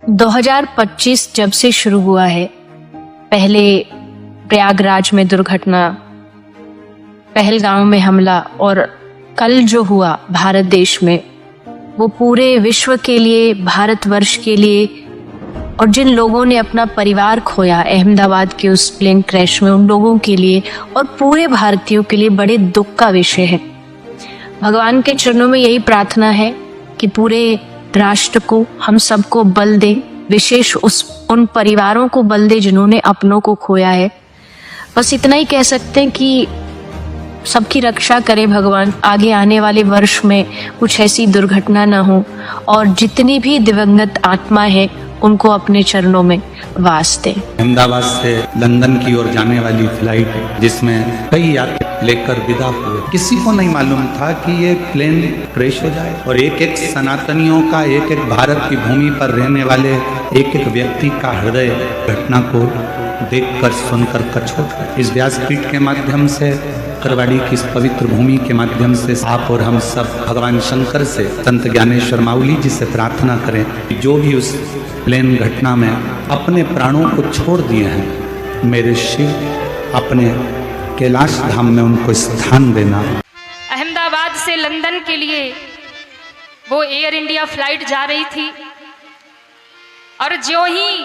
2025 जब से शुरू हुआ है, पहले प्रयागराज में दुर्घटना, पहलगाम में हमला और कल जो हुआ भारत देश में, वो पूरे विश्व के लिए, भारतवर्ष के लिए और जिन लोगों ने अपना परिवार खोया अहमदाबाद के उस प्लेन क्रैश में, उन लोगों के लिए और पूरे भारतीयों के लिए बड़े दुख का विषय है। भगवान के चरणों में यही प्रार्थना है कि पूरे राष्ट्र को, हम सबको बल दे, विशेष उन परिवारों को बल दे जिन्होंने अपनों को खोया है। बस इतना ही कह सकते हैं कि सबकी रक्षा करे भगवान, आगे आने वाले वर्ष में कुछ ऐसी दुर्घटना ना हो और जितनी भी दिवंगत आत्मा है उनको अपने चरणों में वास दे। अहमदाबाद से लंदन की ओर जाने वाली फ्लाइट जिसमें कई यात्री लेकर विदा हुए, किसी को नहीं मालूम था कि ये प्लेन क्रैश हो जाए और एक एक सनातनियों का, एक एक भारत की भूमि पर रहने वाले एक एक व्यक्ति का हृदय घटना को देखकर सुनकर कछोट। इस व्यासपीठ के माध्यम से, करवाड़ी की इस पवित्र भूमि के माध्यम से आप और हम सब भगवान शंकर से, संत ज्ञानेश्वर माउली जी से प्रार्थना करें कि जो भी उस प्लेन घटना में अपने प्राणों को छोड़ दिए हैं, मेरे शिव अपने कैलाश धाम में उनको स्थान देना। अहमदाबाद से लंदन के लिए वो एयर इंडिया फ्लाइट जा रही थी और जो ही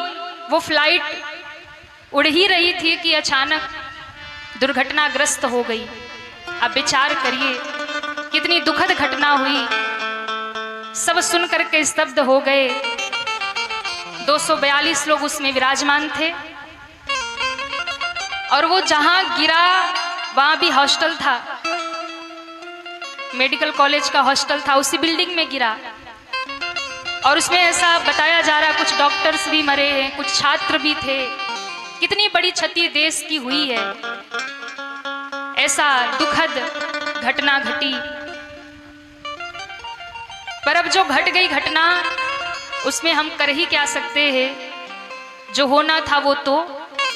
वो फ्लाइट उड़ ही रही थी कि अचानक दुर्घटनाग्रस्त हो गई। अब विचार करिए कितनी दुखद घटना हुई। सब सुन करके स्तब्ध हो गए। 242 लोग उसमें विराजमान थे और वो जहां गिरा वहां भी हॉस्टल था, मेडिकल कॉलेज का हॉस्टल था, उसी बिल्डिंग में गिरा। और उसमें ऐसा बताया जा रहा, कुछ डॉक्टर्स भी मरे हैं, कुछ छात्र भी थे। कितनी बड़ी क्षति देश की हुई है। ऐसा दुखद घटना घटी। पर अब जो घट गई घटना, उसमें हम कर ही क्या सकते हैं। जो होना था वो तो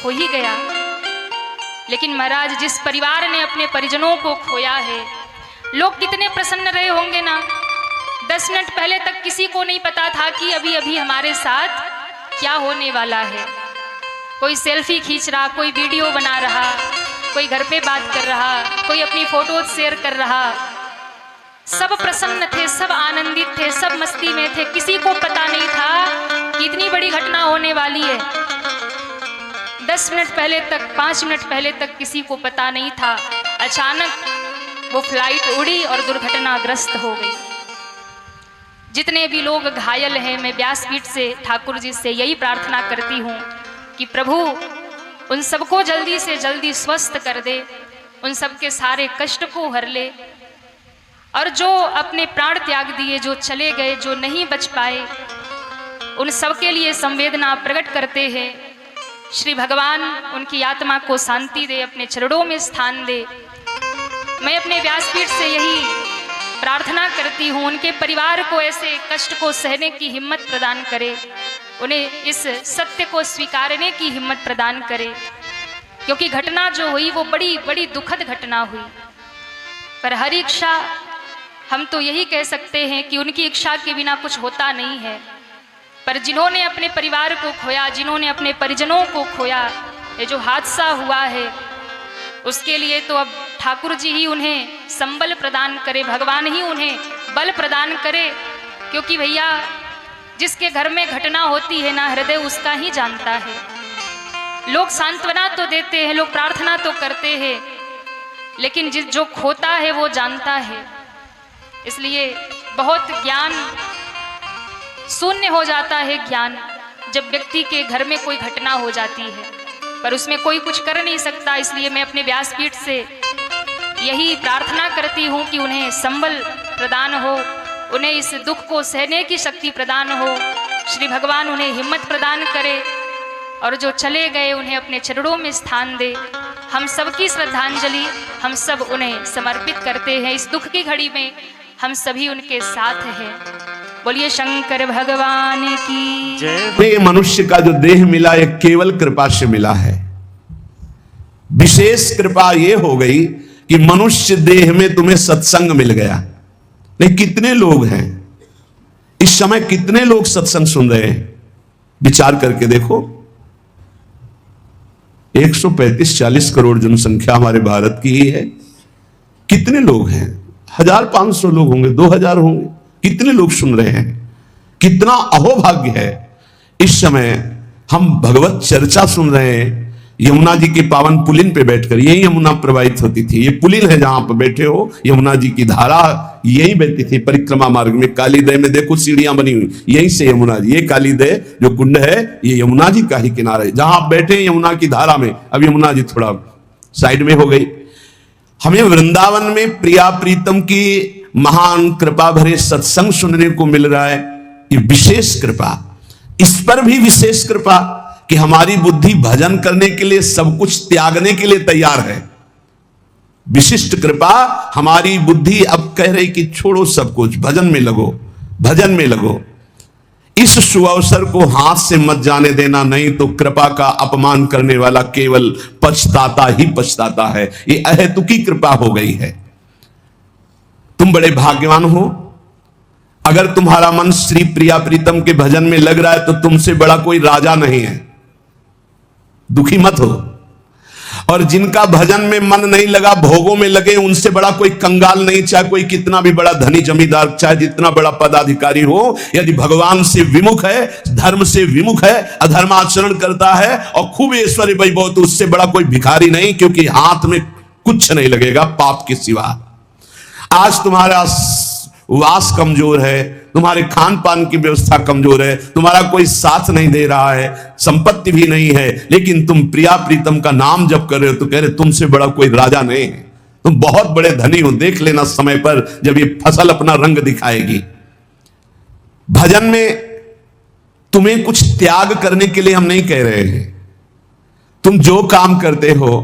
हो ही गया। लेकिन महाराज, जिस परिवार ने अपने परिजनों को खोया है, लोग कितने प्रसन्न रहे होंगे ना। 10 मिनट पहले तक किसी को नहीं पता था कि अभी अभी हमारे साथ क्या होने वाला है। कोई सेल्फी खींच रहा, कोई वीडियो बना रहा, कोई घर पे बात कर रहा, कोई अपनी फोटो शेयर कर रहा। सब प्रसन्न थे, सब आनंदित थे, सब मस्ती में थे। किसी को पता नहीं था कि इतनी बड़ी घटना होने वाली है। 10 मिनट पहले तक, 5 मिनट पहले तक किसी को पता नहीं था। अचानक वो फ्लाइट उड़ी और दुर्घटनाग्रस्त हो गई। जितने भी लोग घायल हैं, मैं व्यासपीठ से ठाकुर जी से यही प्रार्थना करती हूँ कि प्रभु उन सबको जल्दी से जल्दी स्वस्थ कर दे, उन सबके सारे कष्ट को हर ले। और जो अपने प्राण त्याग दिए, जो चले गए, जो नहीं बच पाए, उन सबके लिए संवेदना प्रकट करते हैं। श्री भगवान उनकी आत्मा को शांति दे, अपने चरणों में स्थान दे। मैं अपने व्यासपीठ से यही प्रार्थना करती हूँ, उनके परिवार को ऐसे कष्ट को सहने की हिम्मत प्रदान करे, उन्हें इस सत्य को स्वीकारने की हिम्मत प्रदान करे। क्योंकि घटना जो हुई वो बड़ी बड़ी दुखद घटना हुई। पर हर इच्छा, हम तो यही कह सकते हैं कि उनकी इच्छा के बिना कुछ होता नहीं है। पर जिन्होंने अपने परिवार को खोया, जिन्होंने अपने परिजनों को खोया, ये जो हादसा हुआ है, उसके लिए तो अब ठाकुर जी ही उन्हें संबल प्रदान करे, भगवान ही उन्हें बल प्रदान करे। क्योंकि भैया, जिसके घर में घटना होती है ना, हृदय उसका ही जानता है। लोग सांत्वना तो देते हैं, लोग प्रार्थना तो करते हैं, लेकिन जो खोता है वो जानता है। इसलिए बहुत ज्ञान शून्य हो जाता है, ज्ञान, जब व्यक्ति के घर में कोई घटना हो जाती है, पर उसमें कोई कुछ कर नहीं सकता। इसलिए मैं अपने व्यासपीठ से यही प्रार्थना करती हूँ कि उन्हें संबल प्रदान हो, उन्हें इस दुख को सहने की शक्ति प्रदान हो। श्री भगवान उन्हें हिम्मत प्रदान करे और जो चले गए उन्हें अपने चरणों में स्थान दे। हम सबकी श्रद्धांजलि हम सब उन्हें समर्पित करते हैं। इस दुख की घड़ी में हम सभी उनके साथ हैं। बोलिए शंकर भगवान की जय। ये मनुष्य का जो देह मिला, ये केवल कृपा से मिला है। विशेष कृपा ये हो गई कि मनुष्य देह में तुम्हें सत्संग मिल गया। नहीं, कितने लोग हैं इस समय, कितने लोग सत्संग सुन रहे हैं? विचार करके देखो, 135-40 करोड़ जनसंख्या हमारे भारत की ही है। कितने लोग हैं? 1500 लोग होंगे, 2000 होंगे। कितने लोग सुन रहे हैं? कितना अहोभाग्य है। इस समय हम भगवत चर्चा सुन रहे हैं यमुना जी के पावन पुलिन पे बैठकर। यही यमुना प्रवाहित होती थी। ये पुलिन है जहां पर बैठे हो, यमुना जी की धारा यही बहती थी परिक्रमा मार्ग में। कालीदय में देखो सीढ़ियां बनी हुई, यहीं से यमुना जी, ये कालीदय जो कुंड है ये यमुना जी का ही किनारा है। जहां आप बैठे यमुना की धारा में, अब यमुना जी थोड़ा साइड में हो गई। हमें वृंदावन में प्रिया प्रीतम की महान कृपा भरे सत्संग सुनने को मिल रहा है। ये विशेष कृपा, इस पर भी विशेष कृपा कि हमारी बुद्धि भजन करने के लिए सब कुछ त्यागने के लिए तैयार है। विशिष्ट कृपा, हमारी बुद्धि अब कह रही कि छोड़ो सब कुछ, भजन में लगो, भजन में लगो। इस सुअवसर को हाथ से मत जाने देना, नहीं तो कृपा का अपमान करने वाला केवल पछताता ही पछताता है। ये अहेतुकी कृपा हो गई है। तुम बड़े भाग्यवान हो अगर तुम्हारा मन श्री प्रिया प्रीतम के भजन में लग रहा है, तो तुमसे बड़ा कोई राजा नहीं है। दुखी मत हो। और जिनका भजन में मन नहीं लगा, भोगों में लगे, उनसे बड़ा कोई कंगाल नहीं। चाहे कोई कितना भी बड़ा धनी जमींदार, चाहे जितना बड़ा पदाधिकारी हो, यदि भगवान से विमुख है, धर्म से विमुख है, अधर्माचरण करता है और खूब ऐश्वर्य वैभव, तो उससे बड़ा कोई भिखारी नहीं, क्योंकि हाथ में कुछ नहीं लगेगा पाप के सिवा। आज तुम्हारा वास कमजोर है, तुम्हारे खान पान की व्यवस्था कमजोर है, तुम्हारा कोई साथ नहीं दे रहा है, संपत्ति भी नहीं है, लेकिन तुम प्रिया प्रीतम का नाम जप कर रहे हो, तो कह रहे तुमसे बड़ा कोई राजा नहीं है, तुम बहुत बड़े धनी हो। देख लेना समय पर जब ये फसल अपना रंग दिखाएगी। भजन में तुम्हें कुछ त्याग करने के लिए हम नहीं कह रहे हैं। तुम जो काम करते हो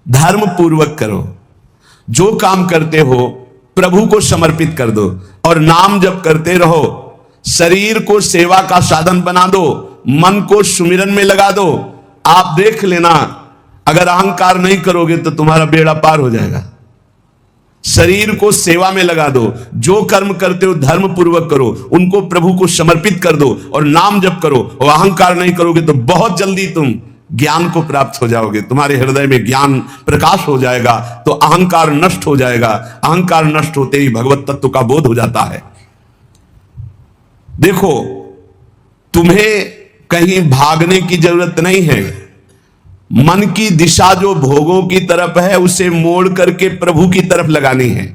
धर्म पूर्वक करो, जो काम करते हो प्रभु को समर्पित कर दो और नाम जप करते रहो। शरीर को सेवा का साधन बना दो, मन को सुमिरन में लगा दो। आप देख लेना, अगर अहंकार नहीं करोगे तो तुम्हारा बेड़ा पार हो जाएगा। शरीर को सेवा में लगा दो, जो कर्म करते हो धर्म पूर्वक करो, उनको प्रभु को समर्पित कर दो और नाम जप करो। और अहंकार नहीं करोगे तो बहुत जल्दी तुम ज्ञान को प्राप्त हो जाओगे। तुम्हारे हृदय में ज्ञान प्रकाश हो जाएगा तो अहंकार नष्ट हो जाएगा। अहंकार नष्ट होते ही भगवत तत्व का बोध हो जाता है। देखो, तुम्हें कहीं भागने की जरूरत नहीं है। मन की दिशा जो भोगों की तरफ है, उसे मोड़ करके प्रभु की तरफ लगानी है।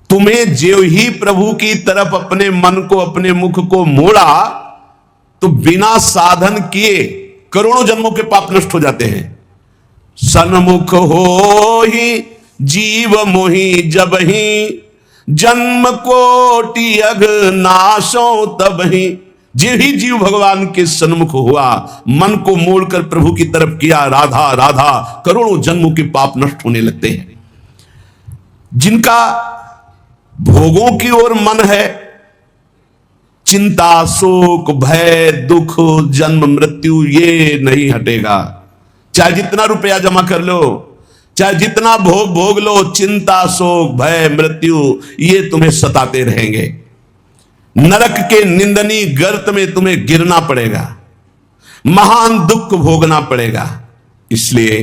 तुम्हें जो ही प्रभु की तरफ अपने मन को, अपने मुख को मोड़ा, तो बिना साधन किए करोड़ों जन्मों के पाप नष्ट हो जाते हैं। सन्मुख हो ही जीव मोहि जब ही, जन्म कोटि अघ नाशो तब ही। जो ही जीव भगवान के सन्मुख हुआ, मन को मोड़कर प्रभु की तरफ किया, राधा राधा, करोड़ों जन्मों के पाप नष्ट होने लगते हैं। जिनका भोगों की ओर मन है, चिंता, शोक, भय, दुख, जन्म मृत्यु, ये नहीं हटेगा। चाहे जितना रुपया जमा कर लो, चाहे जितना भोग लो, चिंता, शोक, भय, मृत्यु, ये तुम्हें सताते रहेंगे। नरक के निंदनीय गर्त में तुम्हें गिरना पड़ेगा, महान दुख भोगना पड़ेगा। इसलिए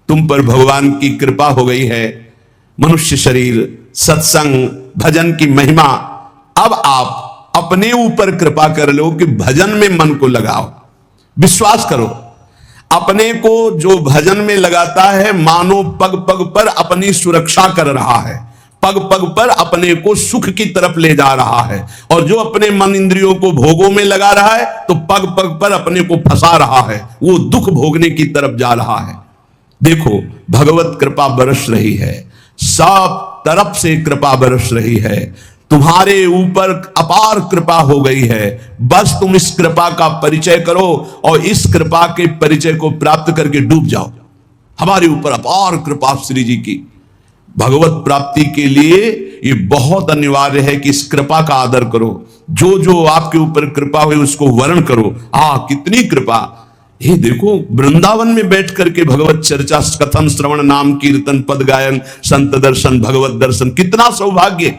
तुम पर भगवान की कृपा हो गई है। मनुष्य शरीर, सत्संग, भजन की महिमा। अब आप अपने ऊपर कृपा कर लो कि भजन में मन को लगाओ। विश्वास करो, अपने को जो भजन में लगाता है, मानो पग पग पर अपनी सुरक्षा कर रहा है, पग पग पर अपने को सुख की तरफ ले जा रहा है। और जो अपने मन इंद्रियों को भोगों में लगा रहा है, तो पग पग पर अपने को फंसा रहा है, वो दुख भोगने की तरफ जा रहा है। देखो, भगवत कृपा बरस रही है, सब तरफ से कृपा बरस रही है। तुम्हारे ऊपर अपार कृपा हो गई है। बस तुम इस कृपा का परिचय करो और इस कृपा के परिचय को प्राप्त करके डूब जाओ। हमारे ऊपर अपार कृपा श्री जी की। भगवत प्राप्ति के लिए ये बहुत अनिवार्य है कि इस कृपा का आदर करो। जो जो आपके ऊपर कृपा हुई उसको वर्ण करो। कितनी कृपा। ये देखो, वृंदावन में बैठ करके भगवत चर्चा, कथन, श्रवण, नाम कीर्तन, पद गायन, संत दर्शन, भगवत दर्शन, कितना सौभाग्य।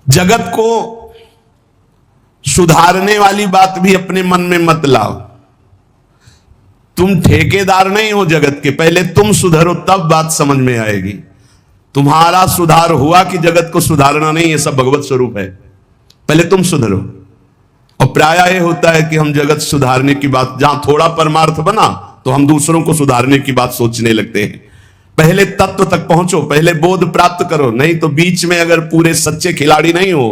जगत को सुधारने वाली बात भी अपने मन में मत लाओ। तुम ठेकेदार नहीं हो जगत के, पहले तुम सुधरो तब बात समझ में आएगी। तुम्हारा सुधार हुआ कि जगत को सुधारना नहीं, ये सब भगवत स्वरूप है। पहले तुम सुधरो। और प्रायः यह होता है कि हम जगत सुधारने की बात, जहां थोड़ा परमार्थ बना तो हम दूसरों को सुधारने की बात सोचने लगते हैं। पहले तत्व तक पहुंचो, पहले बोध प्राप्त करो, नहीं तो बीच में अगर पूरे सच्चे खिलाड़ी नहीं हो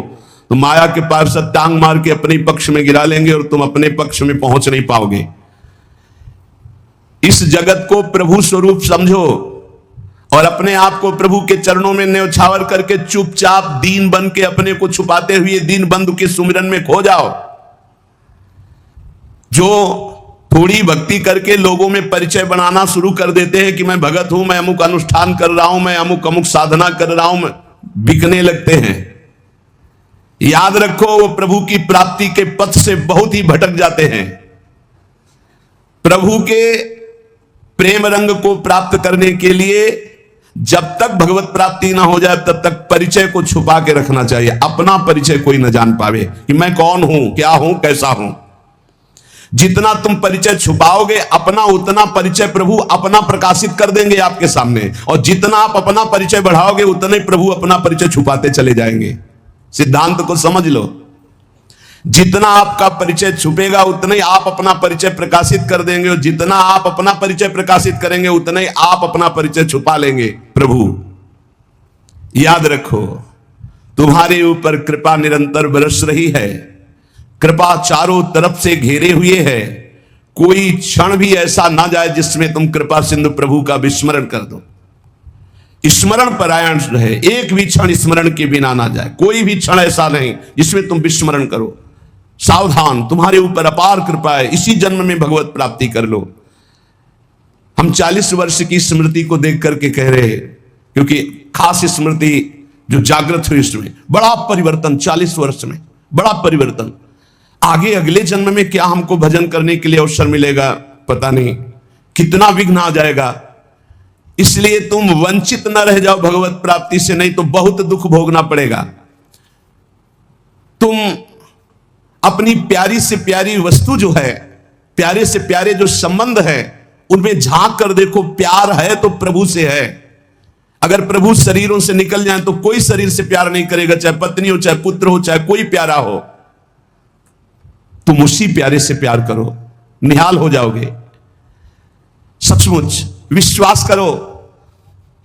तो माया के पार्षद टांग मार के अपने पक्ष में गिरा लेंगे और तुम अपने पक्ष में पहुंच नहीं पाओगे। इस जगत को प्रभु स्वरूप समझो और अपने आप को प्रभु के चरणों में न्यौछावर करके चुपचाप दीन बन के अपने को छुपाते हुए दीन बंधु के सुमिरन में खो जाओ। जो थोड़ी भक्ति करके लोगों में परिचय बनाना शुरू कर देते हैं कि मैं भगत हूं, मैं अमुक अनुष्ठान कर रहा हूं, मैं अमुक अमुक साधना कर रहा हूं, बिकने लगते हैं। याद रखो, वो प्रभु की प्राप्ति के पथ से बहुत ही भटक जाते हैं। प्रभु के प्रेम रंग को प्राप्त करने के लिए जब तक भगवत प्राप्ति ना हो जाए तब तक परिचय को छुपा के रखना चाहिए। अपना परिचय कोई न जान पावे कि मैं कौन हूं, क्या हूं, कैसा हूं। जितना तुम परिचय छुपाओगे अपना, उतना परिचय प्रभु अपना प्रकाशित कर देंगे आपके सामने, और जितना आप अपना परिचय बढ़ाओगे उतना ही प्रभु अपना परिचय छुपाते चले जाएंगे। सिद्धांत को समझ लो। जितना आपका परिचय छुपेगा उतना ही आप अपना परिचय प्रकाशित कर देंगे, और जितना आप अपना परिचय प्रकाशित करेंगे उतना ही आप अपना परिचय छुपा लेंगे। प्रभु याद रखो, तुम्हारे ऊपर कृपा निरंतर बरस रही है। कृपा चारों तरफ से घेरे हुए है। कोई क्षण भी ऐसा ना जाए जिसमें तुम कृपा सिंधु प्रभु का विस्मरण कर दो। स्मरण परायण रहे, एक भी क्षण स्मरण के बिना ना जाए। कोई भी क्षण ऐसा नहीं जिसमें तुम विस्मरण करो। सावधान, तुम्हारे ऊपर अपार कृपा है, इसी जन्म में भगवत प्राप्ति कर लो। हम 40 वर्ष की स्मृति को देख करके कह रहे हैं, क्योंकि खास स्मृति जो जागृत हुई इसमें बड़ा परिवर्तन, 40 वर्ष में बड़ा परिवर्तन। आगे अगले जन्म में क्या हमको भजन करने के लिए अवसर मिलेगा पता नहीं, कितना विघ्न आ जाएगा। इसलिए तुम वंचित न रह जाओ भगवत प्राप्ति से, नहीं तो बहुत दुख भोगना पड़ेगा। तुम अपनी प्यारी से प्यारी वस्तु जो है, प्यारे से प्यारे जो संबंध है, उनमें झांक कर देखो। प्यार है तो प्रभु से है। अगर प्रभु शरीरों से निकल जाए तो कोई शरीर से प्यार नहीं करेगा, चाहे पत्नी हो, चाहे पुत्र हो, चाहे कोई प्यारा हो। तुम उसी प्यारे से प्यार करो, निहाल हो जाओगे। सचमुच विश्वास करो,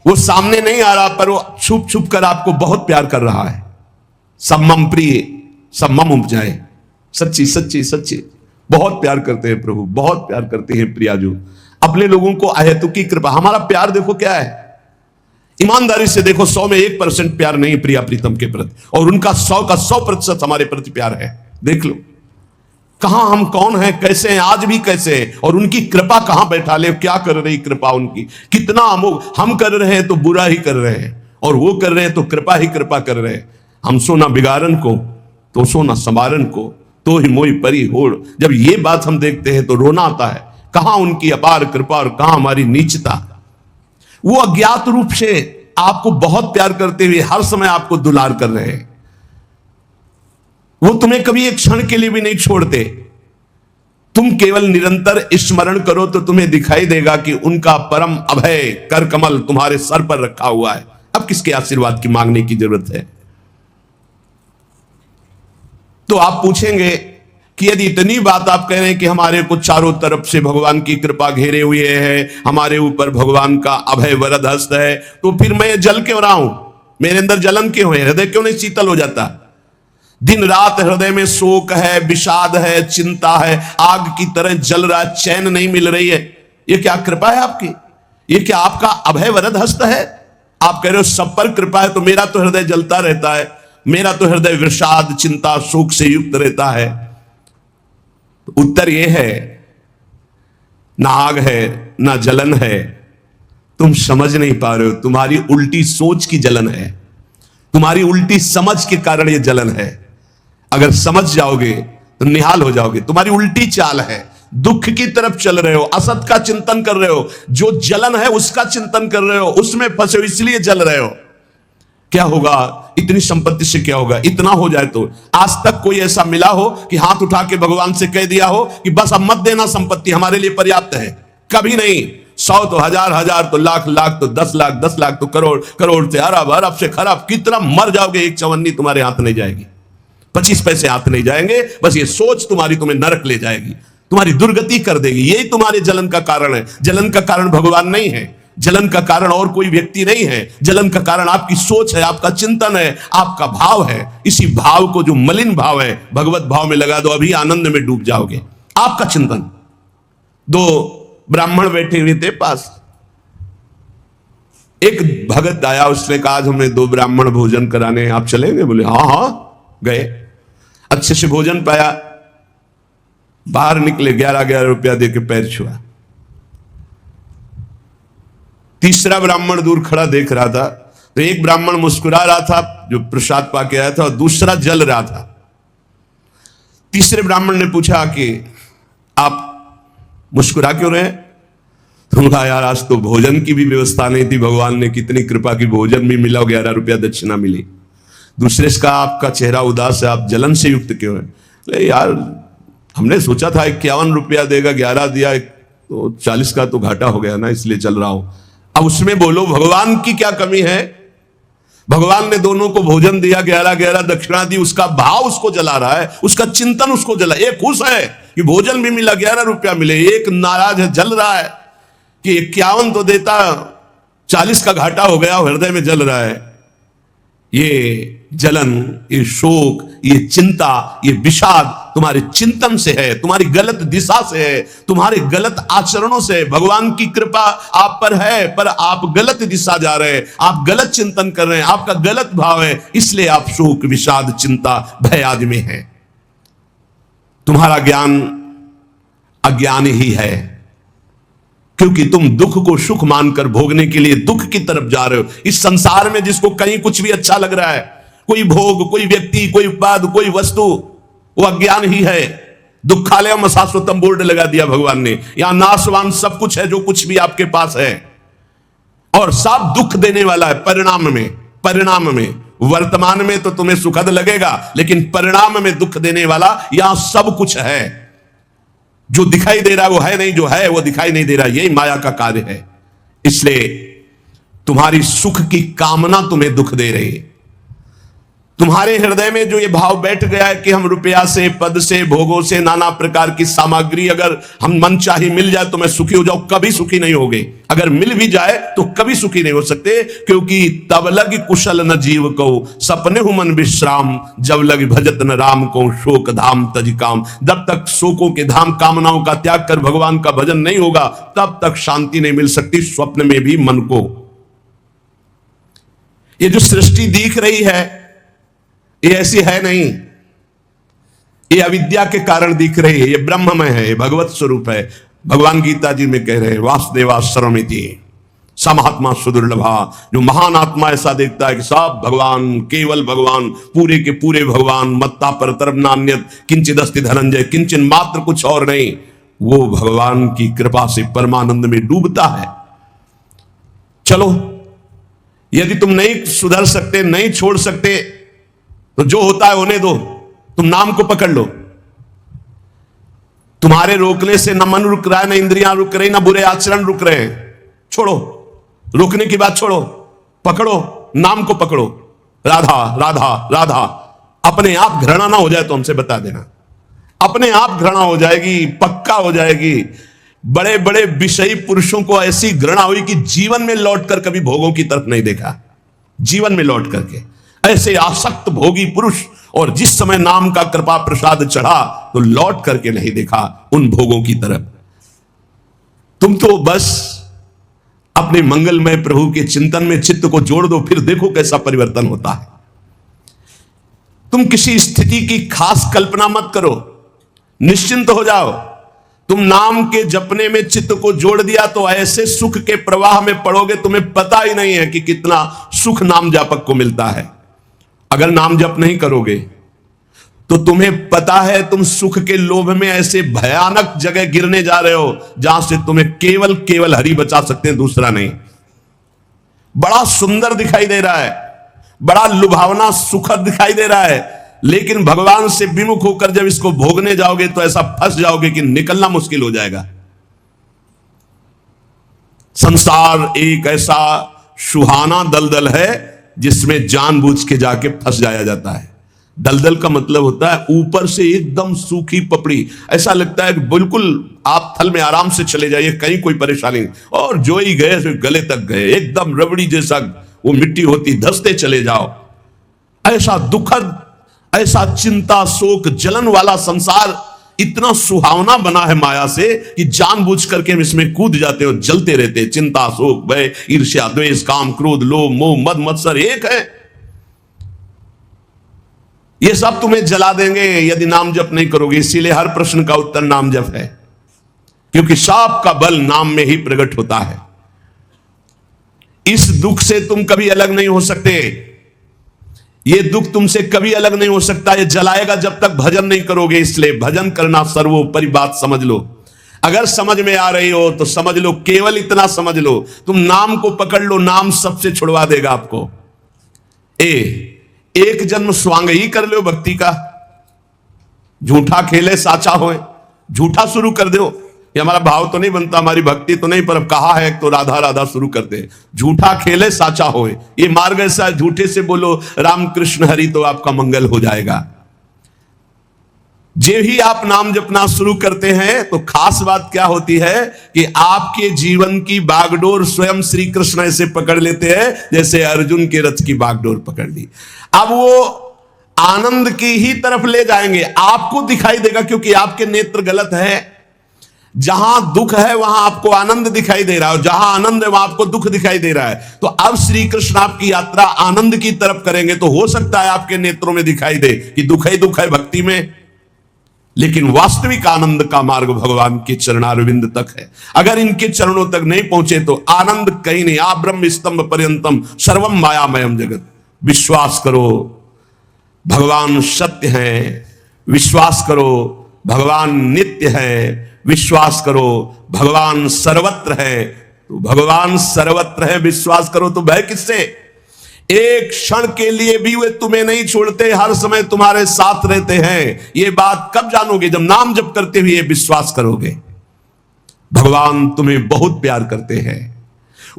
वो सामने नहीं आ रहा पर वो छुप छुप कर आपको बहुत प्यार कर रहा है। सम्मम प्रिय सम्मम उपजाए। सच्ची सच्ची सच्ची बहुत प्यार करते हैं प्रभु, बहुत प्यार करते हैं प्रियाजू अपने लोगों को। अहेतुकी कृपा। हमारा प्यार देखो क्या है, ईमानदारी से देखो, 100 में 1% प्यार नहीं प्रिया प्रीतम के प्रति, और उनका 100 का 100% हमारे प्रति प्यार है। देख लो कहां हम कौन है, कैसे हैं, आज भी कैसे हैं, और उनकी कृपा कहां बैठा ले। क्या कर रही कृपा उनकी, कितना हम कर रहे हैं तो बुरा ही कर रहे हैं, और वो कर रहे हैं तो कृपा ही कृपा कर रहे हैं। हम सोना बिगाड़न को तो सोना संवारन को, तो ही मोई परी होड़। जब ये बात हम देखते हैं तो रोना आता है। कहां उनकी अपार कृपा और कहां हमारी नीचता। वो अज्ञात रूप से आपको बहुत प्यार करते हुए हर समय आपको दुलार कर रहे हैं। वो तुम्हें कभी एक क्षण के लिए भी नहीं छोड़ते। तुम केवल निरंतर स्मरण करो तो तुम्हें दिखाई देगा कि उनका परम अभय कर कमल तुम्हारे सर पर रखा हुआ है। अब किसके आशीर्वाद की मांगने की जरूरत है। तो आप पूछेंगे कि यदि इतनी बात आप कह रहे हैं कि हमारे को चारों तरफ से भगवान की कृपा घेरे हुए है, हमारे ऊपर भगवान का अभय वरद हस्त है, तो फिर मैं जल क्यों रहा हूं, मेरे अंदर जलन क्यों है, हृदय क्यों नहीं शीतल हो जाता। दिन रात हृदय में शोक है, विषाद है, चिंता है, आग की तरह जल रहा, चैन नहीं मिल रही है। ये क्या कृपा है आपकी, ये क्या आपका अभय वरद हस्त है। आप कह रहे हो सब पर कृपा है, तो मेरा तो हृदय जलता रहता है, मेरा तो हृदय विषाद चिंता शोक से युक्त रहता है। तो उत्तर यह है, ना आग है ना जलन है, तुम समझ नहीं पा रहे हो। तुम्हारी उल्टी सोच की जलन है, तुम्हारी उल्टी समझ के कारण यह जलन है। अगर समझ जाओगे तो निहाल हो जाओगे। तुम्हारी उल्टी चाल है, दुख की तरफ चल रहे हो, असत का चिंतन कर रहे हो, जो जलन है उसका चिंतन कर रहे हो, उसमें फंसे हो इसलिए जल रहे हो। क्या होगा, इतनी संपत्ति से क्या होगा, इतना हो जाए तो। आज तक कोई ऐसा मिला हो कि हाथ उठा के भगवान से कह दिया हो कि बस अब मत देना, संपत्ति हमारे लिए पर्याप्त है? कभी नहीं। 100 तो हजार, हजार तो लाख, लाख तो 10 लाख, 10 लाख तो करोड़, करोड़ से अरब, अरब से खरब, कितना मर जाओगे, एक चवन्नी तुम्हारे हाथ नहीं जाएगी, 25 पैसे हाथ नहीं जाएंगे। बस ये सोच तुम्हारी तुम्हें नरक ले जाएगी, तुम्हारी दुर्गति कर देगी। यही तुम्हारे जलन का कारण है। जलन का कारण भगवान नहीं है, जलन का कारण और कोई व्यक्ति नहीं है। जलन का कारण आपकी सोच है, आपका चिंतन है, आपका भाव है। इसी भाव को, जो मलिन भाव है, भगवत भाव में लगा दो, अभी आनंद में डूब जाओगे। आपका चिंतन। 2 ब्राह्मण बैठे हुए थे पास, एक भगत आया, उसने कहा आज हमें 2 ब्राह्मण भोजन कराने, आप चलेंगे? बोले हाँ हाँ। गए, अच्छे से भोजन पाया, बाहर निकले, 11-11 रुपया देके पैर छुआ। तीसरा ब्राह्मण दूर खड़ा देख रहा था, तो एक ब्राह्मण मुस्कुरा रहा था जो प्रसाद पाके आया था, और दूसरा जल रहा था। तीसरे ब्राह्मण ने पूछा कि आप मुस्कुरा क्यों रहे? तुम कहा यार आज तो भोजन की भी व्यवस्था नहीं थी, भगवान ने कितनी कृपा की, भोजन भी मिला, 11 रुपया दक्षिणा मिली। दूसरे से कहा आपका चेहरा उदास है, आप जलन से युक्त क्यों है? यार हमने सोचा था 51 रुपया देगा, 11 दिया, तो 40 का तो घाटा हो गया ना, इसलिए चल रहा हूं। अब उसमें बोलो भगवान की क्या कमी है? भगवान ने दोनों को भोजन दिया, 11-11 दक्षिणा दी, उसका भाव उसको जला रहा है, उसका चिंतन उसको जला। एक खुश है कि भोजन भी मिला, 11 रुपया मिले, एक नाराज है, जल रहा है कि 51 तो देता, 40 का घाटा हो गया, हृदय में जल रहा है। ये जलन, ये शोक, ये चिंता, ये विषाद तुम्हारे चिंतन से है, तुम्हारी गलत दिशा से है, तुम्हारे गलत आचरणों से। भगवान की कृपा आप पर है, पर आप गलत दिशा जा रहे हैं, आप गलत चिंतन कर रहे हैं, आपका गलत भाव है, इसलिए आप शोक, विषाद, चिंता, भय आदि में हैं। तुम्हारा ज्ञान अज्ञान ही है, क्योंकि तुम दुख को सुख मानकर भोगने के लिए दुख की तरफ जा रहे हो। इस संसार में जिसको कहीं कुछ भी अच्छा लग रहा है, कोई भोग, कोई व्यक्ति, कोई उत्पाद, कोई वस्तु, वो अज्ञान ही है। दुखालयम शाश्वतम बोर्ड लगा दिया भगवान ने, यहां नाशवान सब कुछ है जो कुछ भी आपके पास है, और सब दुख देने वाला है परिणाम में। परिणाम में, वर्तमान में तो तुम्हें सुखद लगेगा, लेकिन परिणाम में दुख देने वाला यहां सब कुछ है। जो दिखाई दे रहा है वो है नहीं, जो है वो दिखाई नहीं दे रहा, यही माया का कार्य है। इसलिए तुम्हारी सुख की कामना तुम्हें दुख दे रही है। तुम्हारे हृदय में जो ये भाव बैठ गया है कि हम रुपया से, पद से, भोगों से, नाना प्रकार की सामग्री अगर हम मनचाही मिल जाए तो मैं सुखी हो जाऊं, कभी सुखी नहीं होगे। अगर मिल भी जाए तो कभी सुखी नहीं हो सकते, क्योंकि तब लग कुशल न जीव को, सपने हु मन विश्राम, जब लग भजत न राम को, शोक धाम तज काम। जब तक शोकों के धाम, कामनाओं का त्याग कर भगवान का भजन नहीं होगा, तब तक शांति नहीं मिल सकती स्वप्न में भी मन को। ये जो सृष्टि दिख रही है ये ऐसी है नहीं, ये अविद्या के कारण दिख रही है, ये ब्रह्ममय है, ये भगवत स्वरूप है। भगवान गीता जी में कह रहे हैं वासुदेवा सर्वमिति समात्मा सुदुर्लभा। जो महान आत्मा ऐसा देखता है कि सब भगवान, केवल भगवान, पूरे के पूरे भगवान, मत्ता पर तरफ नान्यत किंचिदस्ति धनंजय, किंचन मात्र कुछ और नहीं, वो भगवान की कृपा से परमानंद में डूबता है। चलो, यदि तुम नहीं सुधर सकते, नहीं छोड़ सकते, तो जो होता है होने दो, तुम नाम को पकड़ लो। तुम्हारे रोकने से न मन रुक रहा है, न इंद्रियां रुक रही, न बुरे आचरण रुक रहे हैं। छोड़ो, रोकने की बात छोड़ो, पकड़ो, नाम को पकड़ो। राधा राधा राधा। अपने आप घृणा ना हो जाए तो हमसे बता देना, अपने आप घृणा हो जाएगी, पक्का हो जाएगी। बड़े बड़े विषयी पुरुषों को ऐसी घृणा हुई कि जीवन में लौटकर कभी भोगों की तरफ नहीं देखा, जीवन में लौट करके ऐसे आसक्त भोगी पुरुष, और जिस समय नाम का कृपा प्रसाद चढ़ा तो लौट करके नहीं देखा उन भोगों की तरफ। तुम तो बस अपने मंगलमय प्रभु के चिंतन में चित्त को जोड़ दो, फिर देखो कैसा परिवर्तन होता है। तुम किसी स्थिति की खास कल्पना मत करो, निश्चिंत हो जाओ। तुम नाम के जपने में चित्त को जोड़ दिया तो ऐसे सुख के प्रवाह में पड़ोगे, तुम्हें पता ही नहीं है कि कितना सुख नाम जापक को मिलता है। अगर नाम जप नहीं करोगे तो तुम्हें पता है तुम सुख के लोभ में ऐसे भयानक जगह गिरने जा रहे हो जहां से तुम्हें केवल केवल हरि बचा सकते हैं, दूसरा नहीं। बड़ा सुंदर दिखाई दे रहा है, बड़ा लुभावना सुखद दिखाई दे रहा है, लेकिन भगवान से विमुख होकर जब इसको भोगने जाओगे तो ऐसा फंस जाओगे कि निकलना मुश्किल हो जाएगा। संसार एक ऐसा सुहाना दलदल है जिसमें जानबूझ के जाके फंस जाया जाता है। दलदल का मतलब होता है ऊपर से एकदम सूखी पपड़ी, ऐसा लगता है कि बिल्कुल आप थल में आराम से चले जाइए, कहीं कोई परेशानी नहीं, और जो ही गए तो गले तक गए, एकदम रबड़ी जैसा वो मिट्टी होती, धंसते चले जाओ। ऐसा दुखद, ऐसा चिंता शोक जलन वाला संसार इतना सुहावना बना है माया से कि जानबूझ करके हम इसमें कूद जाते और जलते रहते। चिंता शोक भय ईर्ष्या द्वेष काम क्रोध लोभ मोह मद मत्सर एक है, ये सब तुम्हें जला देंगे यदि नाम जप नहीं करोगे। इसीलिए हर प्रश्न का उत्तर नाम जप है, क्योंकि सब का बल नाम में ही प्रकट होता है। इस दुख से तुम कभी अलग नहीं हो सकते, ये दुख तुमसे कभी अलग नहीं हो सकता, ये जलाएगा जब तक भजन नहीं करोगे। इसलिए भजन करना सर्वोपरि बात समझ लो। अगर समझ में आ रही हो तो समझ लो, केवल इतना समझ लो, तुम नाम को पकड़ लो, नाम सबसे छुड़वा देगा आपको। एक जन्म स्वांग ही कर लो भक्ति का, झूठा खेले साचा होए, झूठा शुरू कर दो। ये हमारा भाव तो नहीं बनता, हमारी भक्ति तो नहीं, पर अब कहा है तो राधा राधा शुरू करते हैं। झूठा खेले साचा होए, ये मार्ग ऐसा, झूठे से बोलो राम कृष्ण हरि तो आपका मंगल हो जाएगा। जे ही आप नाम जपना शुरू करते हैं तो खास बात क्या होती है कि आपके जीवन की बागडोर स्वयं श्री कृष्ण ऐसे पकड़ लेते हैं जैसे अर्जुन के रथ की बागडोर पकड़ ली। अब वो आनंद की ही तरफ ले जाएंगे, आपको दिखाई देगा, क्योंकि आपके नेत्र गलत है। जहां दुख है वहां आपको आनंद दिखाई दे रहा है, जहां आनंद है वहां आपको दुख दिखाई दे रहा है। तो अब श्री कृष्ण आपकी यात्रा आनंद की तरफ करेंगे तो हो सकता है आपके नेत्रों में दिखाई दे कि दुख ही दुख है भक्ति में, लेकिन वास्तविक आनंद का मार्ग भगवान के चरणारविंद तक है। अगर इनके चरणों तक नहीं पहुंचे तो आनंद कहीं नहीं। आ ब्रह्म स्तंभ पर्यंतम सर्वम मायामयम जगत। विश्वास करो भगवान सत्य है, विश्वास करो भगवान नित्य है, विश्वास करो भगवान सर्वत्र है। तो भगवान सर्वत्र है, विश्वास करो तो भय किससे? एक क्षण के लिए भी वे तुम्हें नहीं छोड़ते, हर समय तुम्हारे साथ रहते हैं। ये बात कब जानोगे? जब नाम जप करते हुए विश्वास करोगे। भगवान तुम्हें बहुत प्यार करते हैं,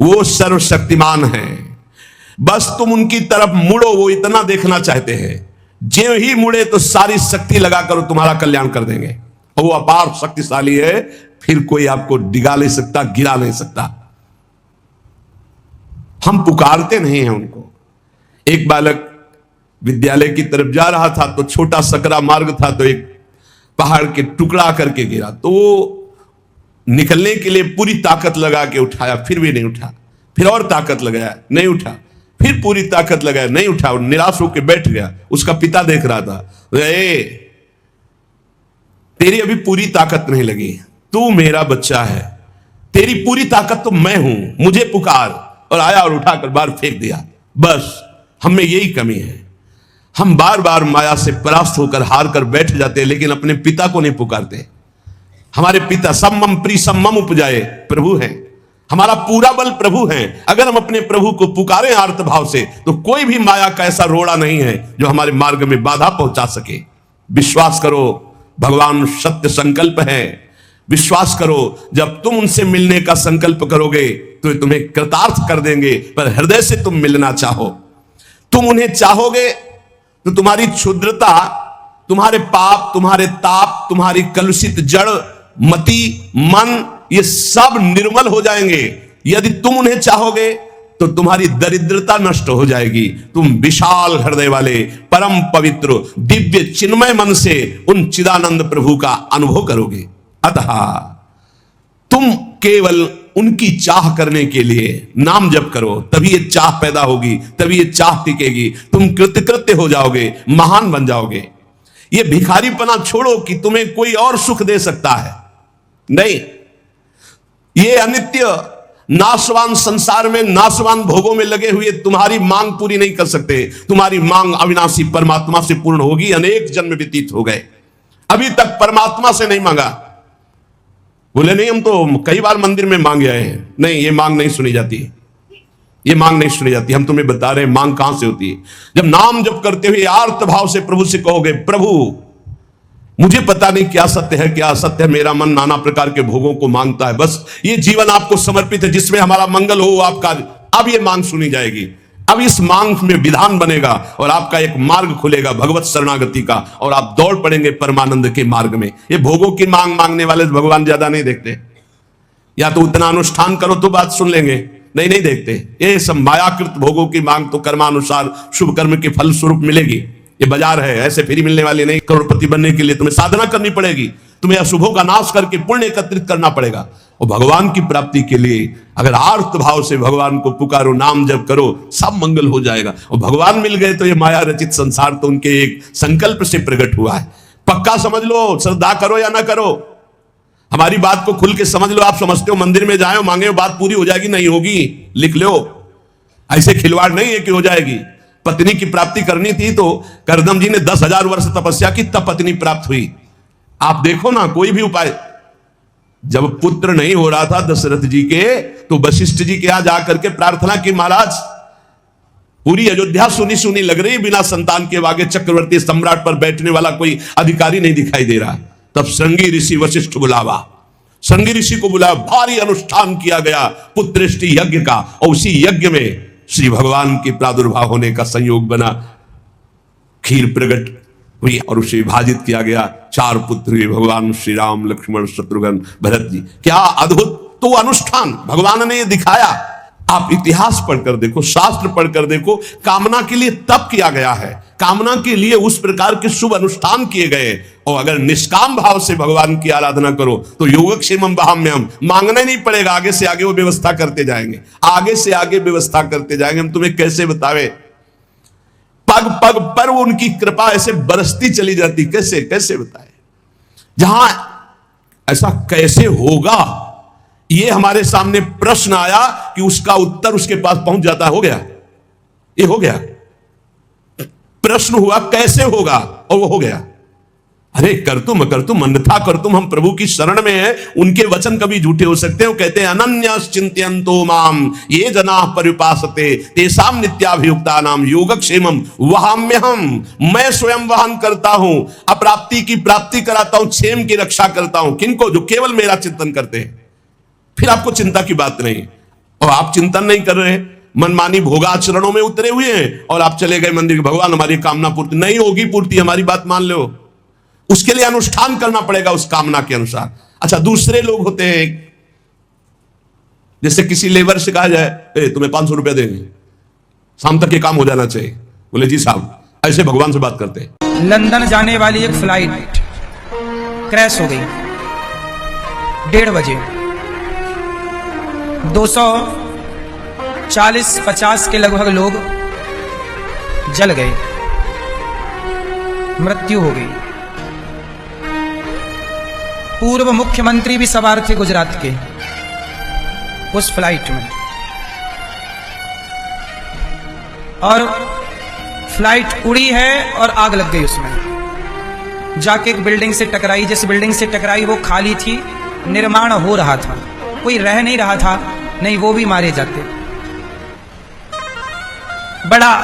वो सर्वशक्तिमान हैं, बस तुम उनकी तरफ मुड़ो, वो इतना देखना चाहते हैं। जो ही मुड़े तो सारी शक्ति लगाकर तुम्हारा कल्याण कर देंगे। और वो अपार शक्तिशाली है, फिर कोई आपको डिगा नहीं सकता, गिरा नहीं सकता। हम पुकारते नहीं हैं उनको। एक बालक विद्यालय की तरफ जा रहा था तो छोटा सकरा मार्ग था, तो एक पहाड़ के टुकड़ा करके गिरा, तो वो निकलने के लिए पूरी ताकत लगा के उठाया, फिर भी नहीं उठा, फिर और ताकत लगाया, नहीं उठा, फिर पूरी ताकत लगाया, नहीं उठा, और निराश होकर बैठ गया। उसका पिता देख रहा था, तेरी अभी पूरी ताकत नहीं लगी, तू मेरा बच्चा है, तेरी पूरी ताकत तो मैं हूं, मुझे पुकार। और आया और उठाकर बाहर फेंक दिया। बस हम में यही कमी है, हम बार बार माया से परास्त होकर हार कर बैठ जाते हैं, लेकिन अपने पिता को नहीं पुकारते। हमारे पिता सम्मम प्री सम्मम उपजाए प्रभु हैं, हमारा पूरा बल प्रभु हैं। अगर हम अपने प्रभु को पुकारें आर्त भाव से तो कोई भी माया का ऐसा रोड़ा नहीं है जो हमारे मार्ग में बाधा पहुंचा सके। विश्वास करो भगवान सत्य संकल्प है, विश्वास करो जब तुम उनसे मिलने का संकल्प करोगे तो तुम्हें कृतार्थ कर देंगे। पर हृदय से तुम मिलना चाहो, तुम उन्हें चाहोगे तो तुम्हारी क्षुद्रता, तुम्हारे पाप, तुम्हारे ताप, तुम्हारी कलुषित जड़ मति मन, ये सब निर्मल हो जाएंगे। यदि तुम उन्हें चाहोगे तो तुम्हारी दरिद्रता नष्ट हो जाएगी। तुम विशाल हृदय वाले परम पवित्र दिव्य चिन्मय मन से उन चिदानंद प्रभु का अनुभव करोगे। अतः तुम केवल उनकी चाह करने के लिए नाम जप करो, तभी ये चाह पैदा होगी, तभी ये चाह टिकेगी। तुम कृतकृत्य हो जाओगे, महान बन जाओगे। ये भिखारीपना छोड़ो कि तुम्हें कोई और सुख दे सकता है, नहीं। ये अनित्य नाशवान संसार में, नाशवान भोगों में लगे हुए तुम्हारी मांग पूरी नहीं कर सकते। तुम्हारी मांग अविनाशी परमात्मा से पूर्ण होगी। अनेक जन्म व्यतीत हो गए, अभी तक परमात्मा से नहीं मांगा। बोले नहीं हम तो कई बार मंदिर में मांगे आए हैं, नहीं, ये मांग नहीं सुनी जाती। ये मांग नहीं सुनी जाती। हम तुम्हें बता रहे हैं मांग कहां से होती है। जब नाम जप करते हुए आर्त भाव से प्रभु से कहोगे, प्रभु मुझे पता नहीं क्या सत्य है क्या असत्य है, मेरा मन नाना प्रकार के भोगों को मांगता है, बस ये जीवन आपको समर्पित है, जिसमें हमारा मंगल हो आपका। अब ये मांग सुनी जाएगी। अब इस मांग में विधान बनेगा और आपका एक मार्ग खुलेगा भगवत शरणागति का, और आप दौड़ पड़ेंगे परमानंद के मार्ग में। ये भोगों की मांग मांगने वाले भगवान ज्यादा नहीं देखते। या तो उतना अनुष्ठान करो तो बात सुन लेंगे, नहीं देखते। ये सब मायाकृत भोगों की मांग तो कर्मानुसार शुभ कर्म के फल स्वरूप मिलेगी। ये बाजार है, ऐसे फ्री मिलने वाली नहीं। करोड़पति बनने के लिए तुम्हें साधना करनी पड़ेगी, तुम्हें अशुभों का नाश करके पुण्य एकत्रित करना पड़ेगा। और भगवान की प्राप्ति के लिए अगर आर्त भाव से भगवान को पुकारो, नाम जप करो, सब मंगल हो जाएगा। और भगवान मिल गए तो ये माया रचित संसार तो उनके एक संकल्प से प्रकट हुआ है। पक्का समझ लो, श्रद्धा करो या ना करो, हमारी बात को खुल के समझ लो। आप समझते हो मंदिर में जाए मांगे बात पूरी हो जाएगी, नहीं होगी, लिख लो। ऐसे खिलवाड़ नहीं है कि हो जाएगी। पत्नी की प्राप्ति करनी थी तो करदम जी ने 10,000 वर्ष तपस्या की, तब पत्नी प्राप्त हुई। आप देखो ना, कोई भी उपाय। जब पुत्र नहीं हो रहा था दशरथ जी के, तो वशिष्ठ जी के यहां जाकर के प्रार्थना की, महाराज पूरी अयोध्या सुनी सुनी लग रही, बिना संतान के आगे चक्रवर्ती सम्राट पर बैठने वाला कोई अधिकारी नहीं दिखाई दे रहा। तब श्रृंगी ऋषि वशिष्ठ बुलावा, श्रृंगी ऋषि को बुलाया, भारी अनुष्ठान किया गया पुत्रेष्टि यज्ञ का, और उसी यज्ञ में श्री भगवान के प्रादुर्भाव होने का संयोग बना। खीर प्रकट हुई और उसे विभाजित किया गया। 4 पुत्र हुए, भगवान श्री राम, लक्ष्मण, शत्रुघ्न, भरत जी। क्या अद्भुत तो अनुष्ठान भगवान ने दिखाया। आप इतिहास पढ़कर देखो, शास्त्र पढ़कर देखो, कामना के लिए तप किया गया है, कामना के लिए उस प्रकार के शुभ अनुष्ठान किए गए। और अगर निष्काम भाव से भगवान की आराधना करो तो योगक्षेमम वहाम्यहम्, मांगना नहीं पड़ेगा, आगे से आगे वो व्यवस्था करते जाएंगे, आगे से आगे व्यवस्था करते जाएंगे। हम तुम्हें कैसे बतावे, पग पग पर उनकी कृपा ऐसे बरसती चली जाती, कैसे कैसे बताए। जहां ऐसा कैसे होगा, ये हमारे सामने प्रश्न आया कि उसका उत्तर उसके पास पहुंच जाता, हो गया, ये हो गया। प्रश्न हुआ कैसे होगा, और वो हो गया। अरे कर तुम अन्यथा कर तुम, हम प्रभु की शरण में हैं, उनके वचन कभी झूठे हो सकते हैं। वो कहते हैं अनन्यश्चिन्तयन्तो माम ये जनाः पर्युपासते तेषां नित्याभियुक्तानां योगक्षेमं वहाम्यहम्, मैं स्वयं वहन करता हूं, अप्राप्ति की प्राप्ति कराता हूं, क्षेम की रक्षा करता हूं। किनको? जो केवल मेरा चिंतन करते हैं। फिर आपको चिंता की बात नहीं, और आप चिंतन नहीं कर रहे, मनमानी भोगाचरणों में उतरे हुए हैं, और आप चले गए मंदिर, भगवान हमारी कामना पूर्ति नहीं होगी, पूर्ति हमारी बात मान लो, उसके लिए अनुष्ठान करना पड़ेगा उस कामना के अनुसार। अच्छा, दूसरे लोग होते हैं, जैसे किसी लेबर से कहा जाए तुम्हें 500 रुपया देंगे, शाम तक ये काम हो जाना चाहिए, बोले जी साहब, ऐसे भगवान से बात करते हैं। लंदन जाने वाली एक फ्लाइट क्रैश हो गई 1:30 बजे। 240-50 के लगभग लोग जल गए, मृत्यु हो गई। पूर्व मुख्यमंत्री भी सवार थे गुजरात के उस फ्लाइट में, और फ्लाइट उड़ी है और आग लग गई उसमें, जाके एक बिल्डिंग से टकराई। जिस बिल्डिंग से टकराई वो खाली थी, निर्माण हो रहा था, कोई रह नहीं रहा था, नहीं वो भी मारे जाते। बड़ा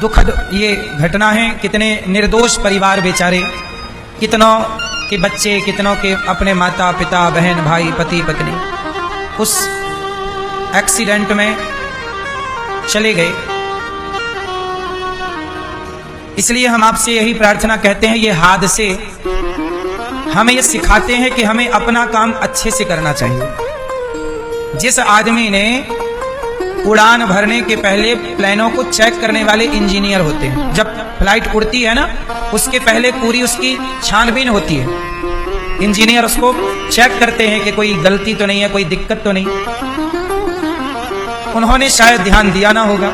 दुखद ये घटना है। कितने निर्दोष परिवार बेचारे, कितनों के बच्चे, कितनों के अपने माता पिता, बहन भाई, पति पत्नी उस एक्सीडेंट में चले गए। इसलिए हम आपसे यही प्रार्थना कहते हैं, ये हादसे हमें ये सिखाते हैं कि हमें अपना काम अच्छे से करना चाहिए। जिस आदमी ने उड़ान भरने के पहले प्लेनों को चेक करने वाले इंजीनियर होते हैं, जब फ्लाइट उड़ती है ना, उसके पहले पूरी उसकी छानबीन होती है, इंजीनियर उसको चेक करते हैं कि कोई गलती तो नहीं है, कोई दिक्कत तो नहीं। उन्होंने शायद ध्यान दिया ना होगा,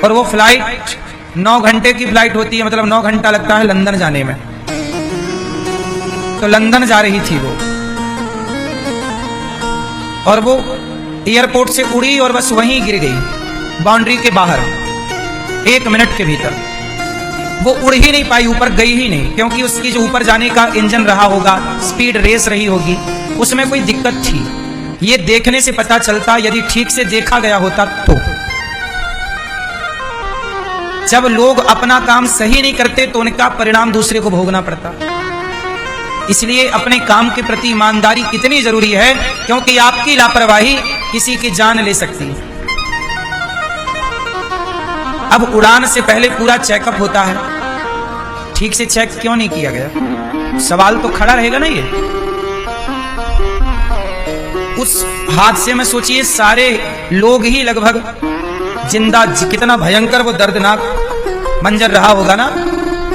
और वो फ्लाइट 9 घंटे की फ्लाइट होती है, मतलब 9 घंटा लगता है लंदन जाने में, तो लंदन जा रही थी वो, और वो एयरपोर्ट से उड़ी और बस वहीं गिर गई, बाउंड्री के बाहर 1 मिनट के भीतर। वो उड़ ही नहीं पाई, ऊपर गई ही नहीं, क्योंकि उसकी जो ऊपर जाने का इंजन रहा होगा, स्पीड रेस रही होगी, उसमें कोई दिक्कत थी। ये देखने से पता चलता, यदि ठीक से देखा गया होता तो जब लोग अपना काम सही नहीं करते तो उनका परिणाम दूसरे को भोगना पड़ता। इसलिए अपने काम के प्रति ईमानदारी कितनी जरूरी है, क्योंकि आपकी लापरवाही किसी की जान ले सकती है। अब उड़ान से पहले पूरा चेकअप होता है, ठीक से चेक क्यों नहीं किया गया? सवाल तो खड़ा रहेगा ना ये। उस हादसे में सोचिए सारे लोग ही लगभग जिंदा, कितना भयंकर वो दर्दनाक मंजर रहा होगा ना,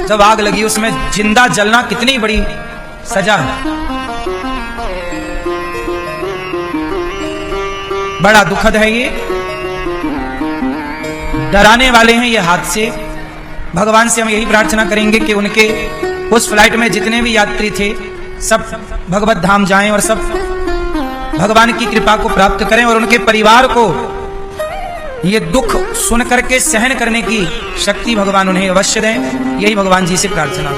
जब आग लगी उसमें जिंदा जलना कितनी बड़ी सजा है। बड़ा दुखद है ये, डराने वाले हैं ये हादसे। भगवान से हम यही प्रार्थना करेंगे कि उनके उस फ्लाइट में जितने भी यात्री थे सब भगवत धाम जाएं और सब भगवान की कृपा को प्राप्त करें, और उनके परिवार को ये दुख सुन करके सहन करने की शक्ति भगवान उन्हें अवश्य दें। यही भगवान जी से प्रार्थना,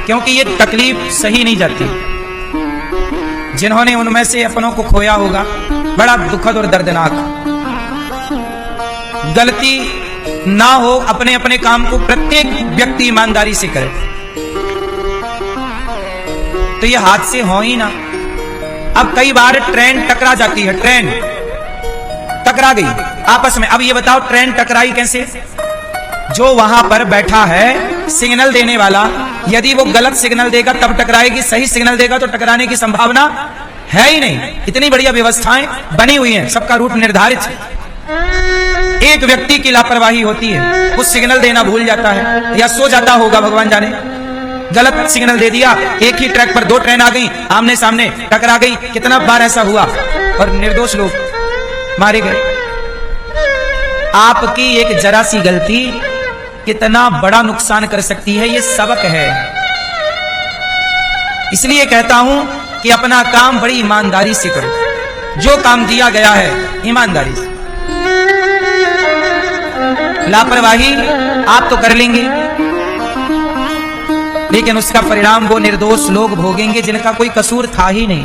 क्योंकि ये तकलीफ सही नहीं जाती। जिन्होंने उनमें से अपनों को खोया होगा, बड़ा दुखद और दर्दनाक। गलती ना हो, अपने अपने काम को प्रत्येक व्यक्ति ईमानदारी से करे तो ये हादसे हो ही ना। अब कई बार ट्रेन टकरा जाती है, ट्रेन टकरा गई आपस में। अब ये बताओ ट्रेन टकराई कैसे? जो वहां पर बैठा है सिग्नल देने वाला, यदि वो गलत सिग्नल देगा तब टकराएगी, सही सिग्नल देगा तो टकराने की संभावना है ही नहीं। इतनी बढ़िया व्यवस्थाएं बनी हुई हैं, सबका रूट निर्धारित है। एक व्यक्ति की लापरवाही होती है, वो सिग्नल देना भूल जाता है या सो जाता होगा, भगवान जाने, गलत सिग्नल दे दिया। एक ही ट्रैक पर 2 ट्रेन आ गई, आमने सामने टकरा गई। कितना बार ऐसा हुआ और निर्दोष लोग मारे गए। आपकी एक जरा सी गलती कितना बड़ा नुकसान कर सकती है, ये सबक है। इसलिए कहता हूं कि अपना काम बड़ी ईमानदारी से करो, जो काम दिया गया है ईमानदारी से। लापरवाही आप तो कर लेंगे, लेकिन उसका परिणाम वो निर्दोष लोग भोगेंगे जिनका कोई कसूर था ही नहीं।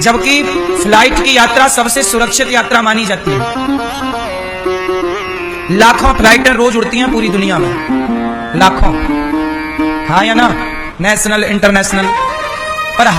जबकि फ्लाइट की यात्रा सबसे सुरक्षित यात्रा मानी जाती है। लाखों फ्लाइटें रोज उड़ती हैं पूरी दुनिया में, लाखों, हाँ या ना, नेशनल इंटरनेशनल।